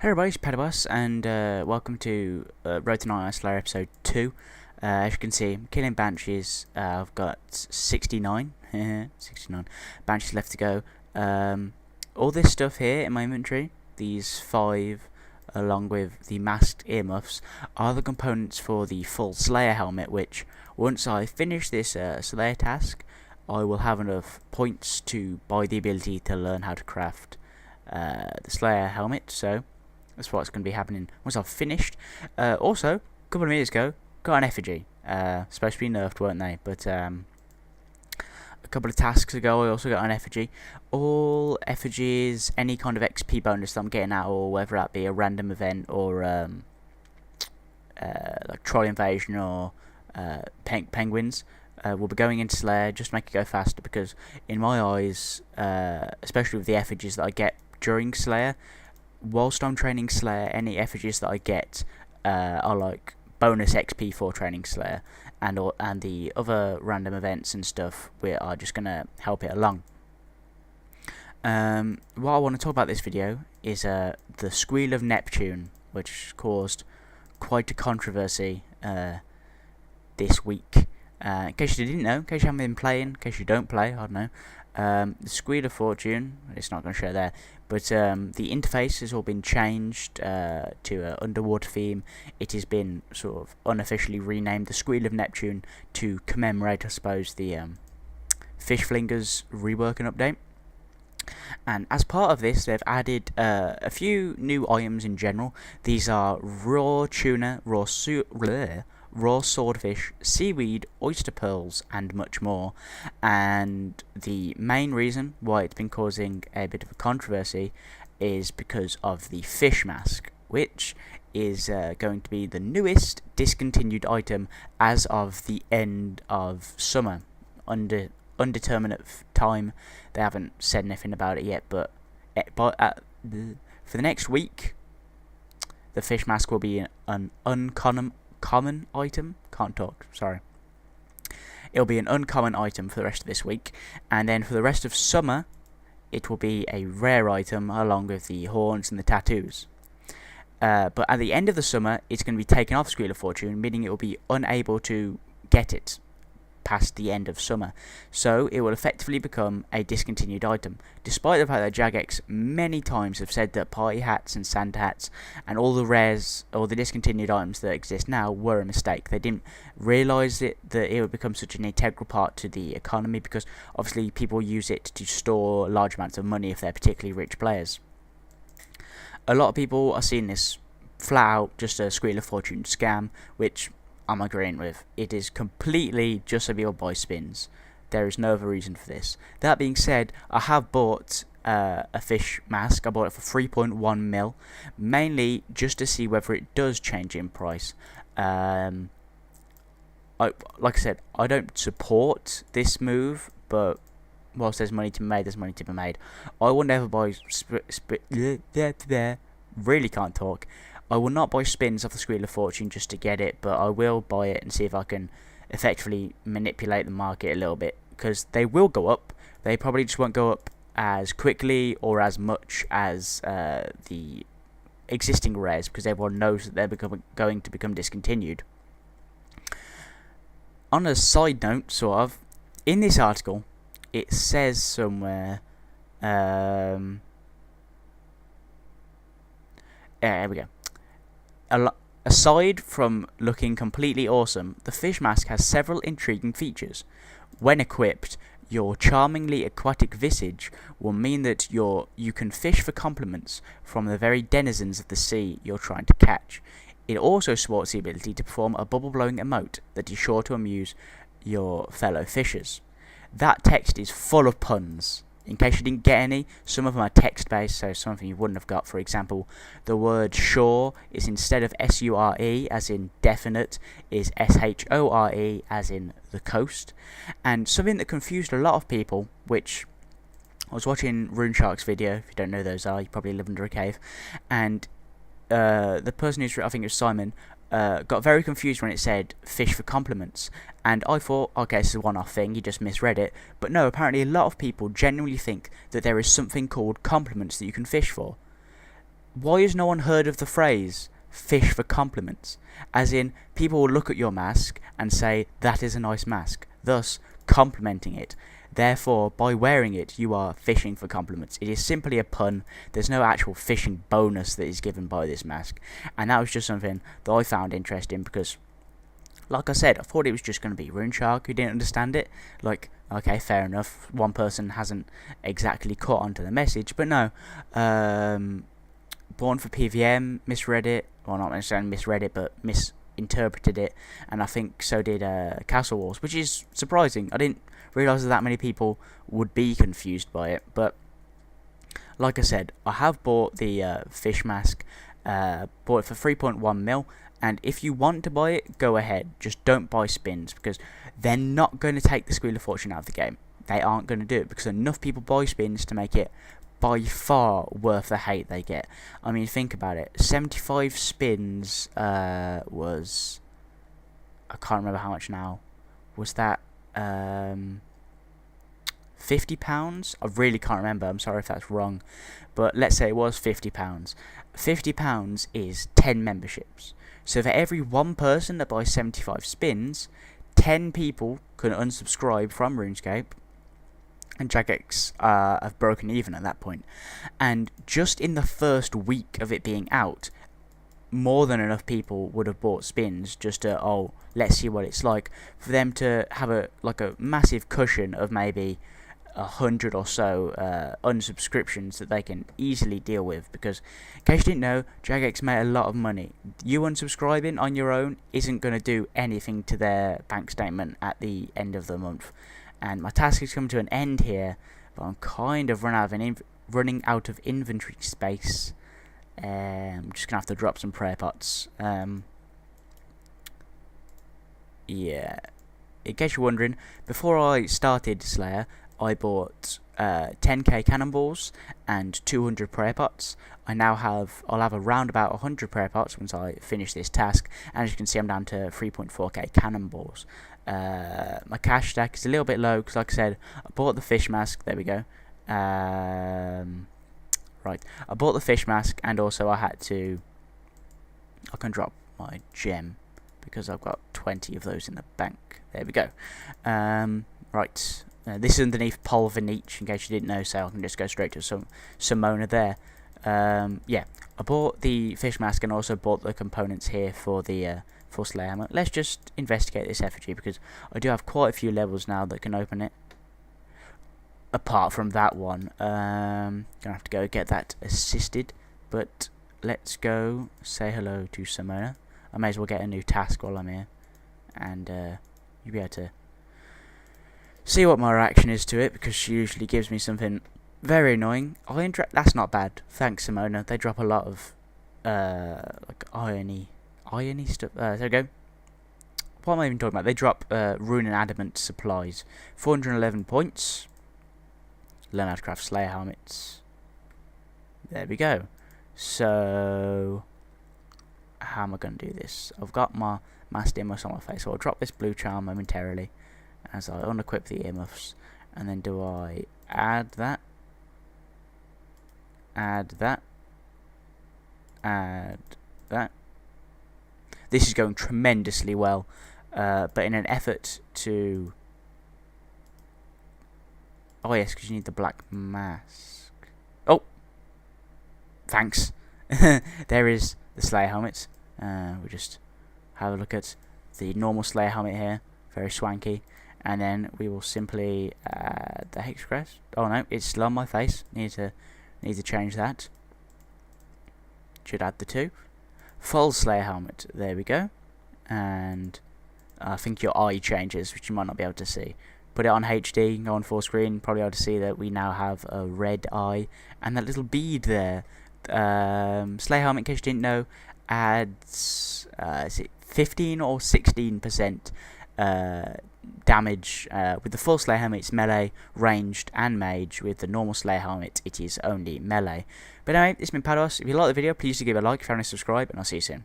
Hey everybody, it's Pedibus, and welcome to Road to Night Ice Slayer episode 2. As you can see, I'm killing banshees. I've got 69, 69 banshees left to go. All this stuff here in my inventory, these 5, along with the masked earmuffs, are the components for the full Slayer helmet, which, once I finish this Slayer task, I will have enough points to buy the ability to learn how to craft the Slayer helmet, so that's what's going to be happening once I've finished. Also, a couple of minutes ago, got an effigy. Supposed to be nerfed, weren't they? But a couple of tasks ago, I also got an effigy. All effigies, any kind of XP bonus that I'm getting out, or whether that be a random event or like troll invasion or penguins, will be going into Slayer just to make it go faster. Because in my eyes, especially with the effigies that I get during Slayer, whilst I'm training Slayer, any effigies that I get are like bonus XP for training Slayer, and the other random events and stuff are just gonna help it along. What I want to talk about this video is the Squeal of Neptune, which caused quite a controversy this week. In case you didn't know, in case you haven't been playing, in case you don't play, I don't know. The Squeal of Fortune, it's not going to show there, but the interface has all been changed to an underwater theme. It has been sort of unofficially renamed the Squeal of Neptune to commemorate, I suppose, the Fish Flingers reworking update. And as part of this, they've added a few new items in general. These are raw tuna, raw swordfish, seaweed, oyster pearls, and much more. And the main reason why it's been causing a bit of a controversy is because of the fish mask, which is going to be the newest discontinued item as of the end of summer. Undeterminate time. They haven't said anything about it yet, but for the next week, the fish mask will be an uncommon item. Can't talk, sorry. It'll be an uncommon item for the rest of this week, and then for the rest of summer, it will be a rare item along with the horns and the tattoos. But at the end of the summer, it's going to be taken off Squeal of Fortune, meaning it will be unable to get it past the end of summer, so it will effectively become a discontinued item, despite the fact that Jagex many times have said that party hats and Santa hats and all the rares or the discontinued items that exist now were a mistake. They didn't realise that it would become such an integral part to the economy, because obviously people use it to store large amounts of money if they're particularly rich players. A lot of people are seeing this flat out just a Squeal of Fortune scam, which I'm agreeing with. It is completely just so people buy spins. There is no other reason for this. That being said, I have bought a fish mask. I bought it for 3.1 mil, mainly just to see whether it does change in price. Like I said, I don't support this move, but whilst there's money to be made, there's money to be made. I will never buy really can't talk. I will not buy spins off the Squeal of Fortune just to get it, but I will buy it and see if I can effectively manipulate the market a little bit, because they will go up. They probably just won't go up as quickly or as much as the existing rares, because everyone knows that they're going to become discontinued. On a side note, sort of, in this article, it says somewhere... there we go. Aside from looking completely awesome, the fish mask has several intriguing features. When equipped, your charmingly aquatic visage will mean that you can fish for compliments from the very denizens of the sea you're trying to catch. It also sports the ability to perform a bubble-blowing emote that is sure to amuse your fellow fishers. That text is full of puns. In case you didn't get any, some of them are text-based, so something you wouldn't have got. For example, the word shore is, instead of S-U-R-E, as in definite, is S-H-O-R-E, as in the coast. And something that confused a lot of people, which I was watching RuneShark's video. If you don't know who those are, you probably live under a cave. And the person who's, I think it was Simon, got very confused when it said fish for compliments, and I thought, okay, this is a one-off thing, you just misread it. But no, apparently a lot of people genuinely think that there is something called compliments that you can fish for. why has no one heard of the phrase fish for compliments? As in, people will look at your mask and say, that is a nice mask, thus complimenting it. Therefore, by wearing it, you are fishing for compliments. It is simply a pun. There's no actual fishing bonus that is given by this mask. And that was just something that I found interesting because, like I said, I thought it was just going to be RuneShark who didn't understand it. Like, okay, fair enough. One person hasn't exactly caught onto the message. But no, Born for PVM misread it. Well, not necessarily misread it, but misinterpreted it. And I think so did Castle Wars, which is surprising. I didn't realise that many people would be confused by it. But like I said, I have bought the fish mask. Bought it for 3.1 mil. And if you want to buy it, go ahead. Just don't buy spins, because they're not going to take the Squeal of Fortune out of the game. They aren't going to do it, because enough people buy spins to make it by far worth the hate they get. I mean, think about it. 75 spins was... I can't remember how much now. Was that £50? I really can't remember. I'm sorry if that's wrong. But let's say it was £50. £50 is 10 memberships. So for every one person that buys 75 spins, 10 people can unsubscribe from RuneScape, and Jagex have broken even at that point. And just in the first week of it being out, more than enough people would have bought spins just to, oh, let's see what it's like, for them to have a massive cushion of maybe 100 or so unsubscriptions that they can easily deal with. Because, in case you didn't know, Jagex made a lot of money. You unsubscribing on your own isn't going to do anything to their bank statement at the end of the month. And my task is coming to an end here, but I'm kind of running out of inventory space. I'm just going to have to drop some prayer pots. Yeah. In case you're wondering, before I started Slayer, I bought 10k cannonballs and 200 prayer pots. I'll have around about 100 prayer pots once I finish this task, and as you can see, I'm down to 3.4k cannonballs. My cash stack is a little bit low because, like I said, I bought the fish mask. There we go. Right, I bought the fish mask, and also I can drop my gem because I've got 20 of those in the bank. There we go. Right. This is underneath Polvanich, in case you didn't know, so I can just go straight to Simona there. Yeah, I bought the fish mask and also bought the components here for the for Slayer Hammer. Let's just investigate this effigy, because I do have quite a few levels now that can open it. Apart from that one, gonna have to go get that assisted. But let's go say hello to Simona. I may as well get a new task while I'm here, and you'll be able to see what my reaction is to it, because she usually gives me something very annoying. That's not bad. Thanks, Simona. They drop a lot of like irony stuff. There we go. What am I even talking about? They drop rune and adamant supplies. 411 points. Learn how to craft Slayer helmets. There we go. So how am I going to do this? I've got my master earmuffs on my face, so I'll drop this blue charm momentarily as I unequip the earmuffs. And then do I add that? Add that. Add that. This is going tremendously well, but in an effort to... Oh yes, because you need the black mask. Oh! Thanks. There is the Slayer helmet. We'll just have a look at the normal Slayer helmet here. Very swanky. And then we will simply add the hex crest. Oh no, it's still on my face. Need to change that. Should add the two. Full Slayer helmet. There we go. And I think your eye changes, which you might not be able to see. Put it on HD, go on full screen, probably able to see that we now have a red eye and that little bead there. Slayer helmet, in case you didn't know, adds is it 15 or 16% damage. With the full Slayer helmet, it's melee, ranged, and mage. With the normal Slayer helmet, it is only melee. But anyway, it's been Pados. If you like the video, please do give it a like, if you haven't subscribed, and I'll see you soon.